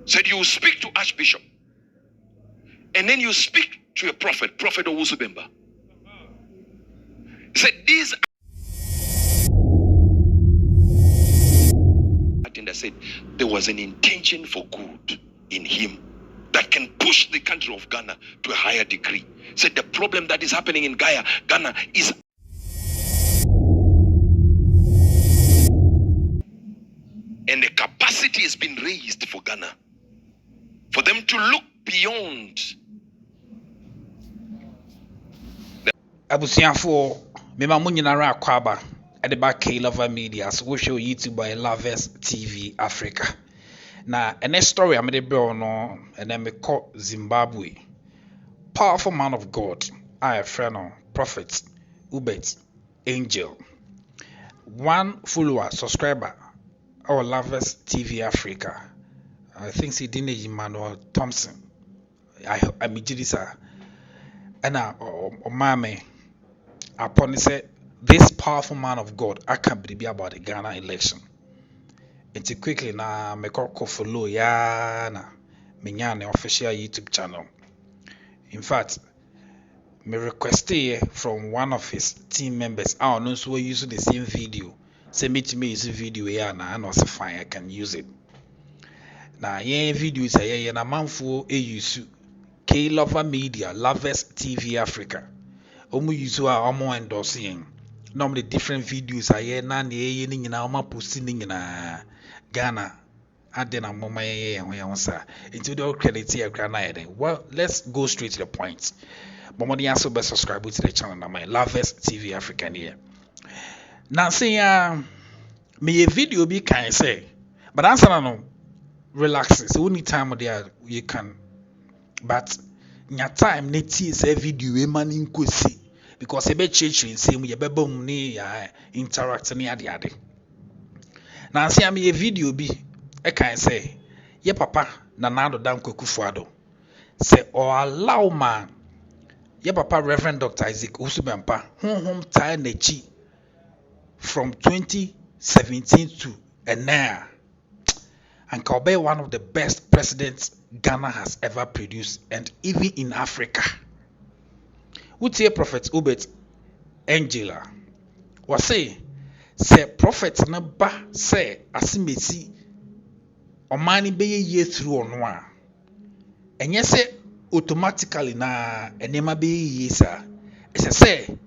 Said you speak to Archbishop. And then you speak to a prophet, Prophet Owusu-Bempah. He said these that said there was an intention for good in him that can push the country of Ghana to a higher degree. Said the problem that is happening in Ghana is and the capacity has been raised for Ghana for them to look beyond. Abusiafo mema munyinara akwaba edeba K-Lover Media so we show YouTube by Lovers TV Africa. Na ene story amede bro no ene me call Zimbabwe. Powerful man of God, I friend no prophet Ubet Angel. One follower, subscriber, our Lovers TV Africa. I think he didn't Emmanuel Thompson. I mean Jidisa. And Mame upon say this powerful man of God, I can't be about the Ghana election. It's quickly na me ko follow ya na me official YouTube channel. In fact, me request from one of his team members. I don't know so we use the same video. Say me to me use video ya na and also fine I can use it. Na yen video is a na manfo use K-Lover Media, Lovers TV Africa. Omu use a omo endorsing. Normally different videos are na ye ni na omo posting na Ghana. Adena mama ye onsa. Into the credit here Ghana. Well, let's go straight to the point. Momodi also be subscribe to the channel na my Lovers TV Africa here. Now say me a video be can say, but answer no relax. So only time there you can. But nya time neti say video e man nkosi because e be church say we be bom ni interact ni ade. Na say am a video bi e kan say ye papa na nado dan Kufuado say or allow man ye papa Reverend Dr. Isaac Owusu-Bempah hom tie nechi from 2017 to now and can be one of the best presidents Ghana has ever produced, and even in Africa. Would say Prophet Ubet Angela was say Prophet Naba say asimesi omani be ye through onwa and yes say automatically na enema be ye sir say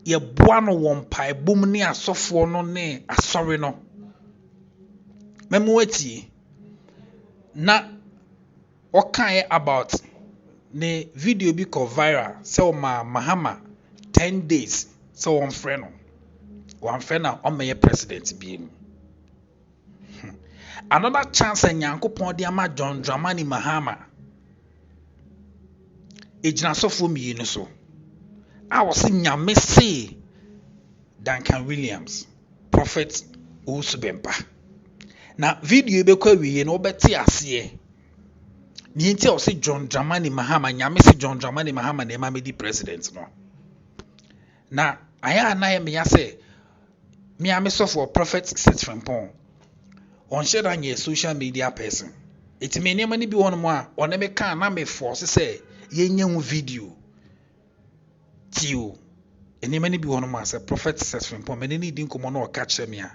ye buano won pai bum ni asofo no ne asori no memoeti na okay about the video be go viral so Mahama 10 days so one friend on my president be another chance and Yankopon de ama John Dramani Mahama ejina so for me no so I was in nyame say Duncan Williams prophet Owusu-Bempah na video be kwa wiye no beti ase ni nti o se John Dramani Mahama nyame se John Dramani Mahama na ema di president no na aya na me ya se me ame so for prophet Setfrempong on share anya social media person it me ne mani bi won mo a on me kan na me force say yenya hu video tio ene mani bi won mo a say prophet Setfrempong me ne di nkomo na o ka kire me a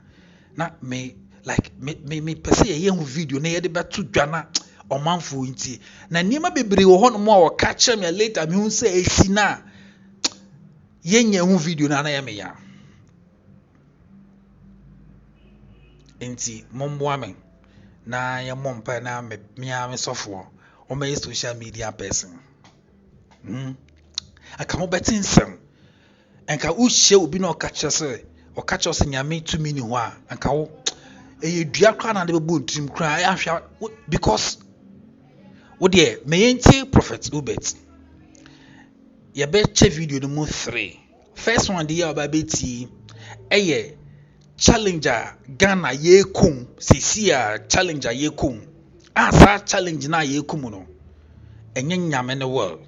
na me like me pese ye hu video na ye de beto dwana omanfo nti na niema bebre wo ho no mo a ka kire me later me hu say esi na ye nya hu video na ye me ya nti mombo amen na ye mompa na me ame sofo o me social media person aka mo betin sem enka u hye obi na o ka kire se nyame tumi ni ho a anka wo dua kra na de bebu ntrim kra ahwa because wo de me yenti prophet Ubet ye be che video no mo 3 first one dey about beti challenger Ghana ye kum sisia challenger ye kum asa challenge na ye kum no enye nyame ne world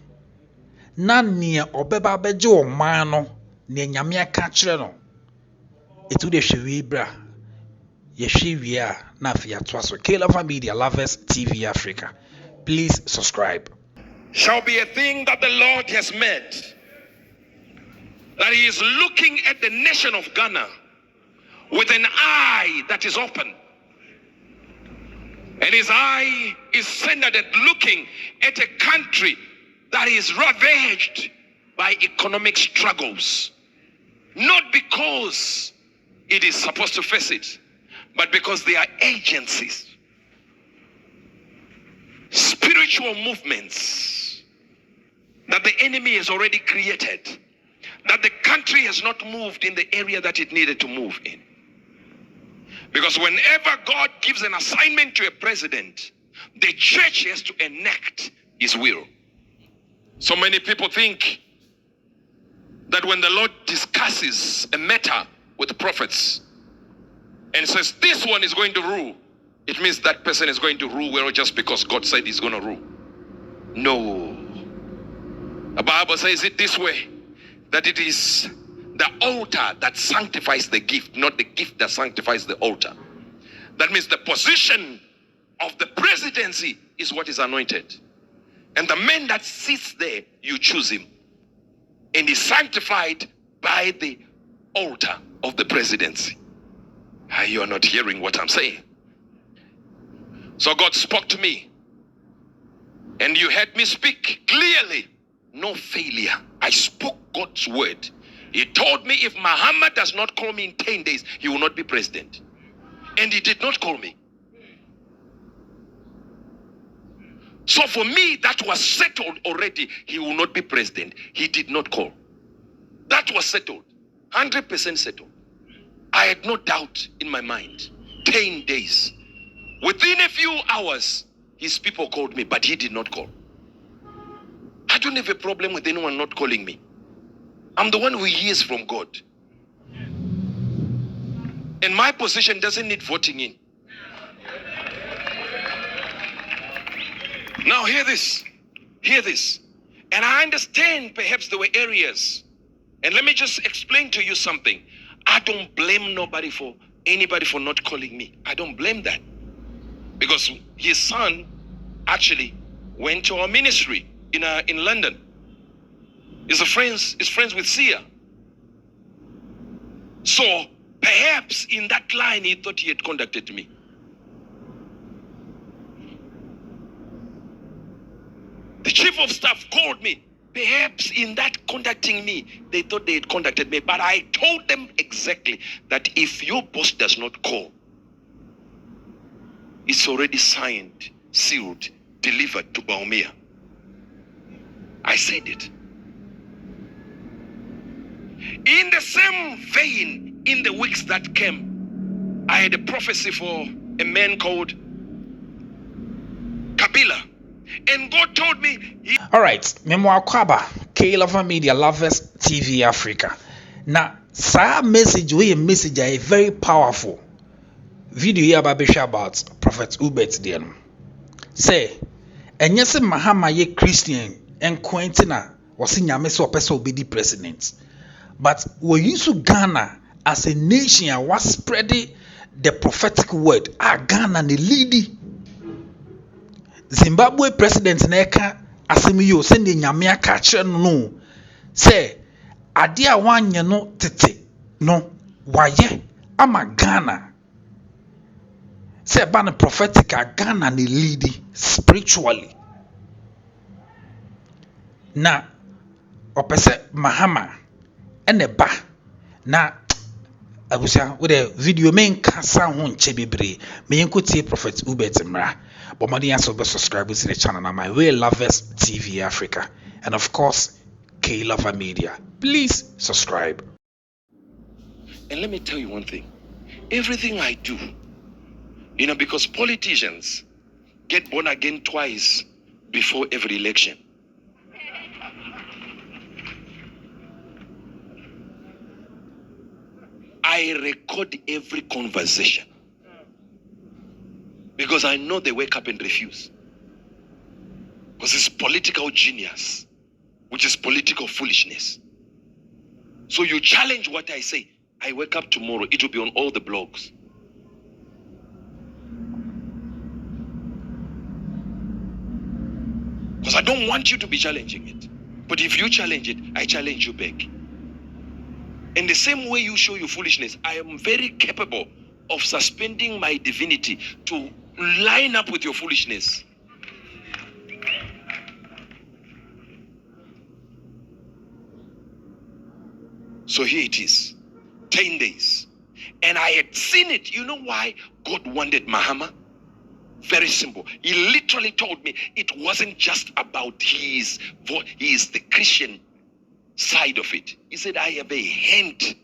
na ne obeba beje o man no ne nyame aka kire no etu de hwewe bra yɛhwɛ wie a na afei atoa so. K-Lover Media Lovers TV Africa. Please subscribe. Shall be a thing that the Lord has made. That he is looking at the nation of Ghana with an eye that is open. And his eye is centered at looking at a country that is ravaged by economic struggles. Not because it is supposed to face it, but because there are agencies, spiritual movements that the enemy has already created, that the country has not moved in the area that it needed to move in. Because whenever God gives an assignment to a president, the church has to enact his will. So many people think that when the Lord discusses a matter with prophets and says this one is going to rule, it means that person is going to rule well just because God said he's going to rule. No. The Bible says it this way, that it is the altar that sanctifies the gift, not the gift that sanctifies the altar. That means the position of the presidency is what is anointed. And the man that sits there, you choose him. And he's sanctified by the altar of the presidency. You are not hearing what I'm saying. So God spoke to me. And you heard me speak clearly. No failure. I spoke God's word. He told me if Mahama does not call me in 10 days, he will not be president. And he did not call me. So for me, that was settled already. He will not be president. He did not call. That was settled. 100% settled. I had no doubt in my mind. 10 days. Within a few hours, his people called me, but he did not call. I don't have a problem with anyone not calling me. I'm the one who hears from God. And my position doesn't need voting in. Now hear this. Hear this. And I understand perhaps there were areas. And let me just explain to you something. I don't blame anybody for not calling me. I don't blame that. Because his son actually went to our ministry in London. He's friends with Sia. So perhaps in that line he thought he had contacted me. The chief of staff called me. Perhaps in that contacting me, they thought they had contacted me. But I told them exactly that if your boss does not call, it's already signed, sealed, delivered to Baumia. I said it. In the same vein, in the weeks that came, I had a prophecy for a man called Kabila. And God told me... Alright, Memoir Kwaba, K-Lover Media Lovers TV Africa. Now, sa message we message is very powerful. Video here about Prophet Ubet Diano. Say, and yes, Mahama ye Christian and Quentina was in Yameso Peso be the president. But we used to Ghana as a nation and was spreading the prophetic word. Ghana the leading Zimbabwe president Neka asemiyo sende nyame aka kire no say ade a wanye no tete no waye ama Ghana say ba no prophetic Ghana ne leading spiritually na opese Mahama ene ba na abusia with a video main kasa ho nche bebre me yenkotie Prophet Ubet Mra but money also be subscribe to the channel na my way Lovers TV Africa and of course K-Lover Media. Please subscribe. And let me tell you one thing. Everything I do, because politicians get born again twice before every election. I record every conversation because I know they wake up and refuse. Because it's political genius, which is political foolishness. So you challenge what I say. I wake up tomorrow, it will be on all the blogs. Because I don't want you to be challenging it. But if you challenge it, I challenge you back. In the same way you show your foolishness, I am very capable of suspending my divinity to line up with your foolishness. So here it is, 10 days. And I had seen it. You know why God wanted Mahama? Very simple. He literally told me it wasn't just about he is the Christian side of it. He said, I have a hand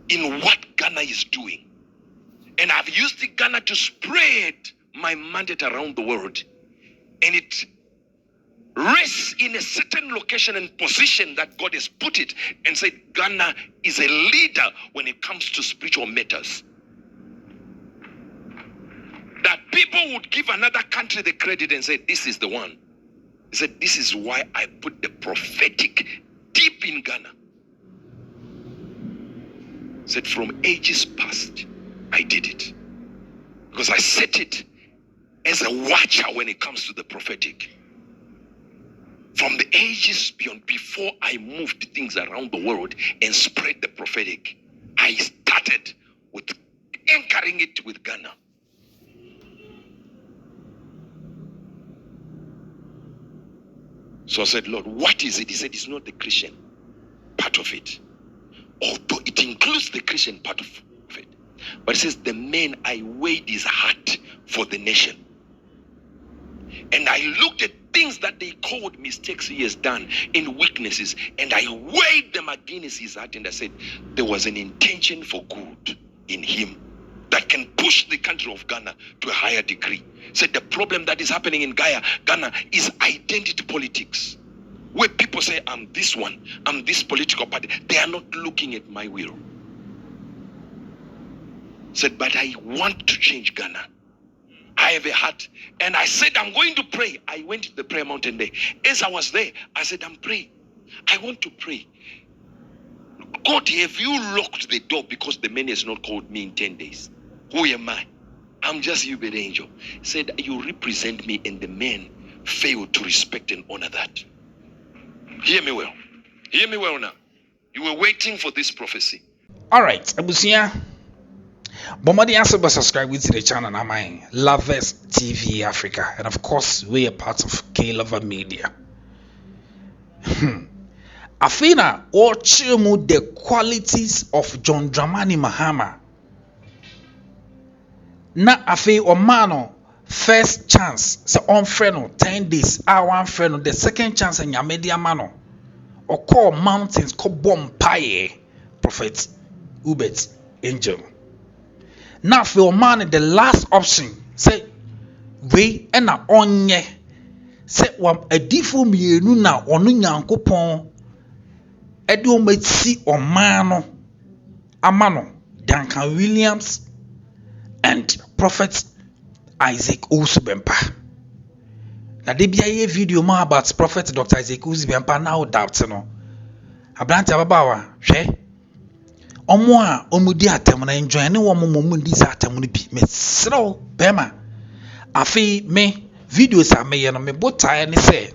in what Ghana is doing. And I've used the Ghana to spread my mandate around the world. And it rests in a certain location and position that God has put it, and said Ghana is a leader when it comes to spiritual matters. That people would give another country the credit and say, this is the one. He said, this is why I put the prophetic deep in Ghana. He said, from ages past, I did it. Because I set it as a watcher when it comes to the prophetic. From the ages beyond, before I moved things around the world and spread the prophetic, I started with anchoring it with Ghana. So I said, Lord, what is it? He said, it's not the Christian part of it. Although it includes the Christian part of it. But it says, the man, I weighed his heart for the nation. And I looked at things that they called mistakes he has done in weaknesses, and I weighed them against his heart, and I said, there was an intention for good in him that can push the country of Ghana to a higher degree. Said the problem that is happening in Ghana is identity politics, where people say, I'm this one, I'm this political party. They are not looking at my will. Said, but I want to change Ghana. I have a heart. And I said, I'm going to pray. I went to the prayer mountain there. As I was there, I said, I'm praying. I want to pray. God, have you locked the door because the man has not called me in 10 days? Who am I? I'm just you, the angel. He said, you represent me, and the man failed to respect and honor that. Hear me well. Hear me well now. You were waiting for this prophecy. All right, Abusia. Bomadi answer by subscribe to the channel. I'm Lovers TV Africa, and of course, we are part of K-Lover Media. Afina, watch mu the qualities of John Dramani Mahama. Na afi omano first chance se on friend 10 days one friend the second chance in your media mano or call mountains ko bompaye prophet Ubet angel. Na afi omano the last option say we na onye say wam adifo mienu na onu nyankopon ede o meti omano amano Duncan Williams and Prophet Isaac Owusu-Bempah. Now they be a video more about Prophet Dr. Isaac Owusu-Bempah now doubt no. Abrante ababawa hwe omo a omudi atem na enjoy ne wo momo ndi sa atem no bi mesro bema afi me videos a me ye no me botae ne say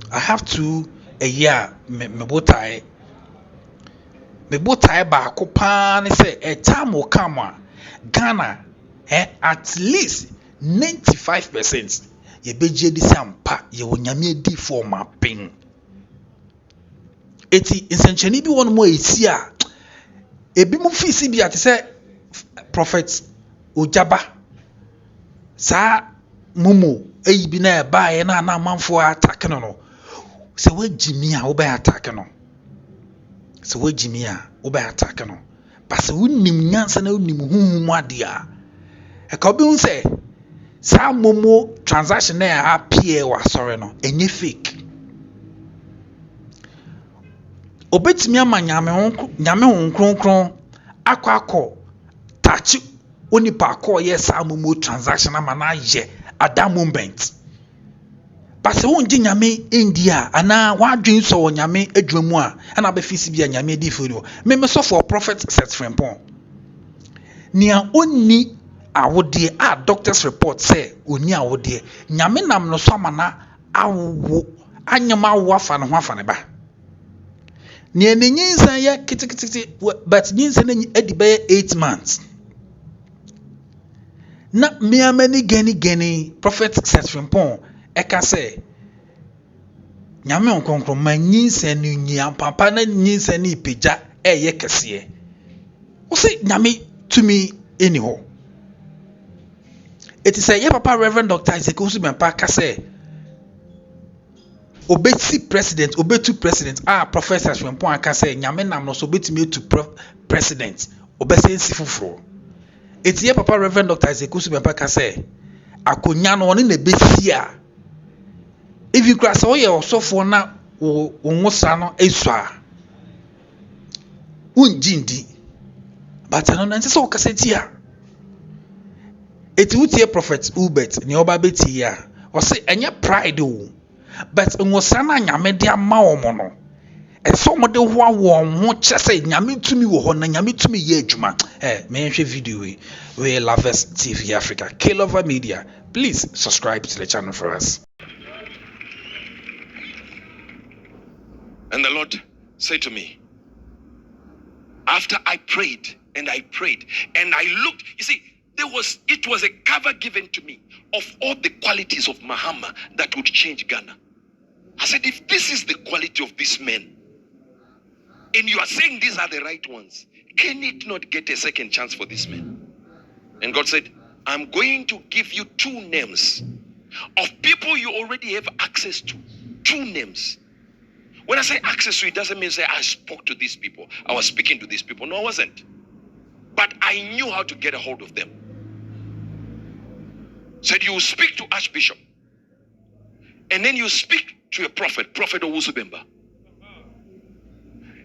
I have to a year me botae ba ko pa ne say a time will come Ghana at least 95% ye beje di sampa ye wonyame di for mapping eti insencheni bi won mo esi a ebi mo fisi bi ate say prophet Ojaba sa mumu eyi bi na ba ye na manfo attack no se wagimi a wo ba attack no se wagimi a wo ba attack no parce wonnim nyansa na wonnim huhumu ade a ekobun say sa momo transaction na appear wa sorry no enye fake obetimi ama nyame hon kronkron akọ touch onipa akọ ye sa momo transaction ama na ye at that moment but se won nyame India ana wadwen so nyame adwamu a ana be fisi bia nyame di foro me so for prophet set frempon nia onni awodie a doctors report say oni awodie nyame nam no so amana awo anyama awo afa ne ho afa ne ba ne enyinsɛn yɛ kitikiti but nyinsen adi bɛyɛ 8 months na miamani geni prophet Sesfrimpong ɛka sɛ nyame onkonkron ma nyinsen no nyia papa na nyinsen no ipagya ɛyɛ kɛseɛ wo sɛ nyame tumi eni hɔ eti sɛ yɛ papa Reverend Dr. Owusu-Bempah ka sɛ obeti president obetu president Professor Sesfrimpong aka sɛ nyame nam no so obetumi etu president obesensi foforo eti yɛ papa Reverend Dr. Owusu-Bempah ka sɛ akonya no ne na besi a even kura sɛ oyɛ osofo na wo nwosa no esu a unjindi but no na sɛ okasa ti a eti wutie prophet Hubert ne oba beti ya o se enye pride o but nwosa na nyame de ama omo no eso mo de ho awon ho che se nyame tumi wo ho na nyame tumi ye adwuma me hwe video we Lovers TV Africa K-Lover Media. Please subscribe to the channel for us. And the Lord said to me, after I prayed and I looked, you see, it was a cover given to me of all the qualities of Mahama that would change Ghana. I said, if this is the quality of these men, and you are saying these are the right ones, can it not get a second chance for these men? And God said, I'm going to give you 2 names of people you already have access to. 2 names. When I say access to, it doesn't mean say I spoke to these people. I was speaking to these people. No, I wasn't. But I knew how to get a hold of them. Said you will speak to Archbishop. And then you speak to a prophet Owusu-Bempah.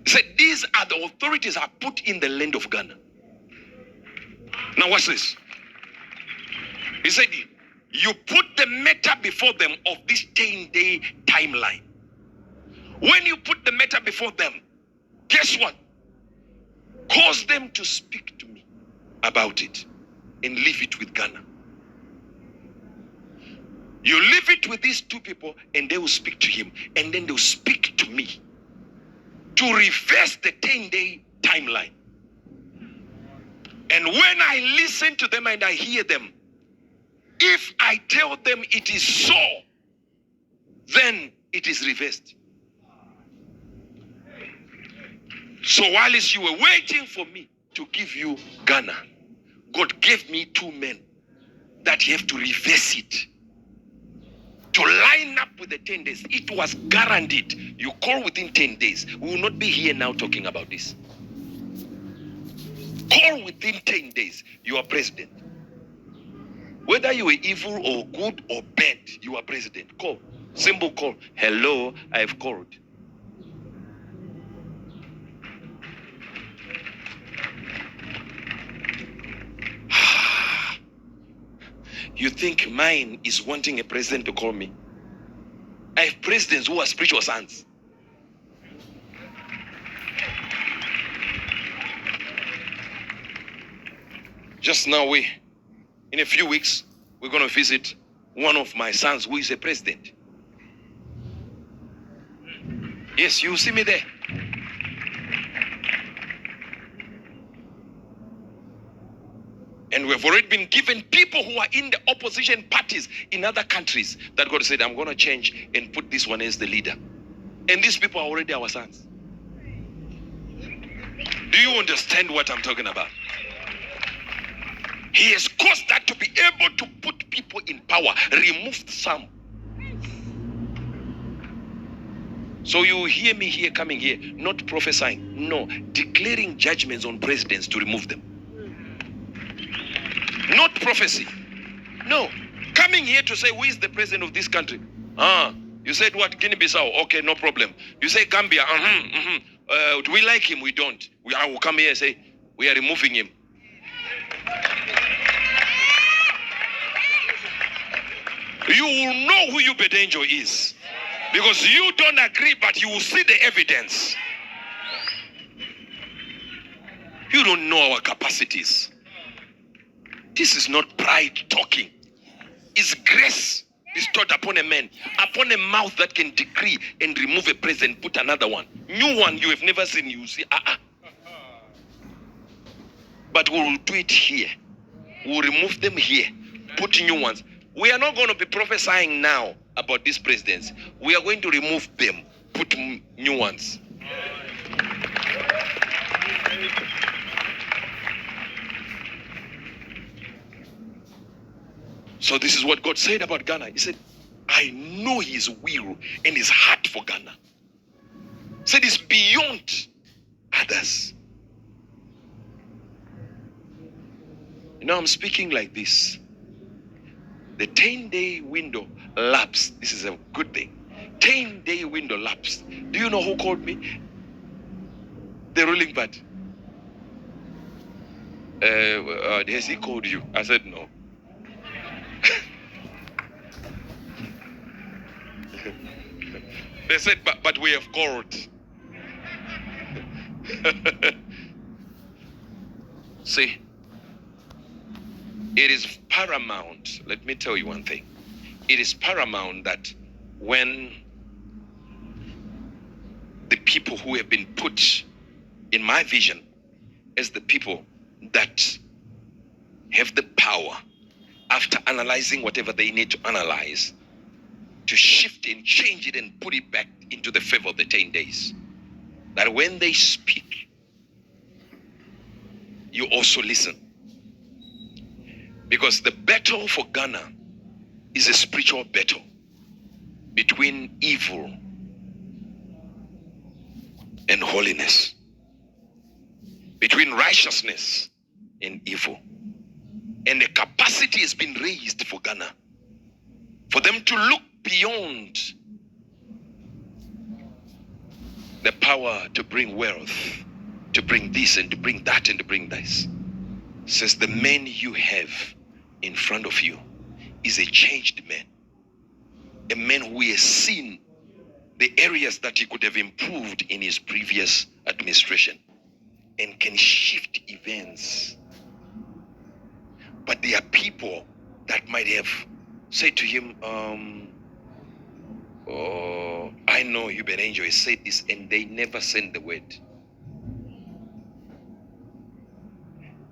He said these are the authorities I put in the land of Ghana. Now watch this. He said you put the matter before them of this 10-day timeline. When you put the matter before them, guess what? Cause them to speak to me about it and leave it with Ghana. You leave it with these 2 people and they will speak to him and then they'll speak to me to reverse the 10-day timeline. And when I listen to them and I hear them, if I tell them it is so, then it is reversed. So while you were waiting for me to give you Ghana, God gave me 2 men that you have to reverse it. To line up with the 10 days. It was guaranteed. You call within 10 days. We will not be here now talking about this. Call within 10 days. You are president. Whether you are evil or good or bad, you are president. Call. Simple call. Hello, I have called. You think mine is wanting a president to call me? I have presidents who are spiritual sons. Just now, in a few weeks, we're going to visit one of my sons who is a president. Yes, you see me there. And we have already been given people who are in the opposition parties in other countries that God said, I'm going to change and put this one as the leader. And these people are already our sons. Do you understand what I'm talking about? He has caused that to be able to put people in power, removed some. So you hear me here, coming here, not prophesying, no, declaring judgments on presidents to remove them. Not prophecy. No. Coming here to say, who is the president of this country? You said what? Guinea-Bissau. Okay, no problem. You say Gambia. Do we like him? We don't. I will come here and say, we are removing him. You will know who Ubedenjo is. Because you don't agree, but you will see the evidence. You don't know our capacities. This is not pride talking. It's grace bestowed upon a man, upon a mouth that can decree and remove a president, put another one. New one you have never seen, you see. But we will do it here. We'll remove them here, put new ones. We are not going to be prophesying now about these presidents. We are going to remove them, put new ones. So this is what God said about Ghana. He said, I know his will and his heart for Ghana. He said it's beyond others. You know, I'm speaking like this. The 10-day window lapsed. This is a good thing. 10-day window lapsed. Do you know who called me? The ruling party. Has he called you? I said no. They said, but we have called. See, it is paramount. Let me tell you one thing. It is paramount that when the people who have been put in my vision as the people that have the power, after analyzing whatever they need to analyze, to shift and change it and put it back into the favor of the 10 days. That when they speak, you also listen. Because the battle for Ghana is a spiritual battle between evil and holiness, between righteousness and evil. And the capacity has been raised for Ghana, for them to look beyond the power to bring wealth, to bring this and to bring that and to bring this. Says the man you have in front of you is a changed man. A man who has seen the areas that he could have improved in his previous administration and can shift events. But there are people that might have said to him, I know Hubert Angel has said this, and they never send the word.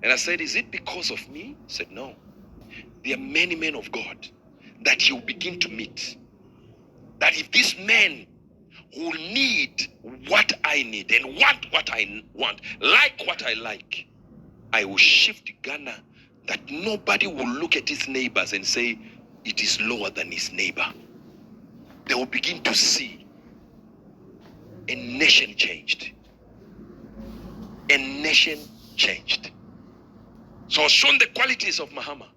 And I said, is it because of me? He said, no. There are many men of God that you begin to meet. That if this man will need what I need and want what I want, like what I like, I will shift Ghana that nobody will look at his neighbors and say it is lower than his neighbor. They will begin to see a nation changed. A nation changed. So I was shown the qualities of Mahama.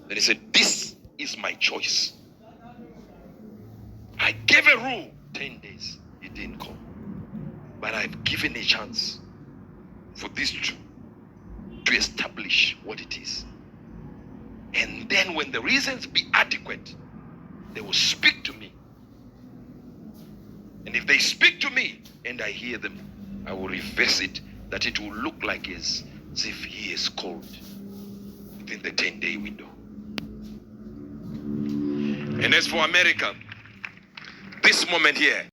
Then he said, this is my choice. I gave a rule, 10 days. It didn't come. But I've given a chance for these two to establish what it is. And then when the reasons be adequate, they will speak to me. And if they speak to me and I hear them, I will reverse it, that it will look like as if he is called within the 10-day window. And as for America, this moment here,